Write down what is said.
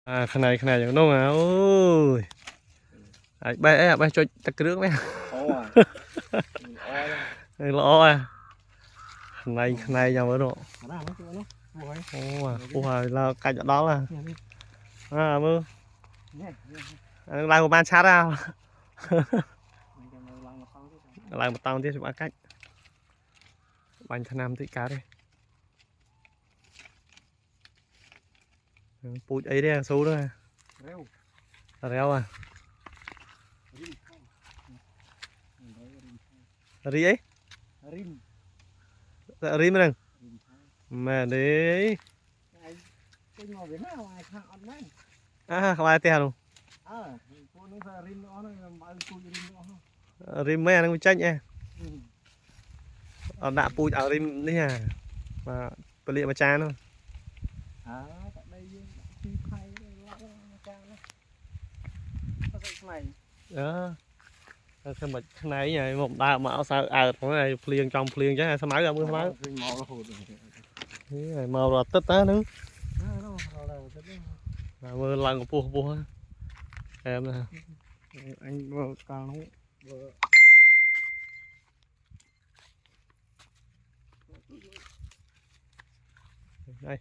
khăn này chẳng đâu mà ôi bay cho tắc nước mấy lo à khăn này nhau mới độ là cái chỗ đó là mưa lại một ban sát ra lại một tàu tiếp ba cách bánh thằng nam thích cá đây pui ấy đây số đó réo à ri ấy ri mà đừng mà đấy không ai theo luôn rim mấy anh tranh nha đã pui ở rim đấy à mà vật liệu mà cha luôn đó cái mà này vậy một đào mà sao cái này phliêng trong phliêng chứ sao máy ra mưa máy màu là tết á nữa mưa lần của pua em nè anh vừa cao vừa đây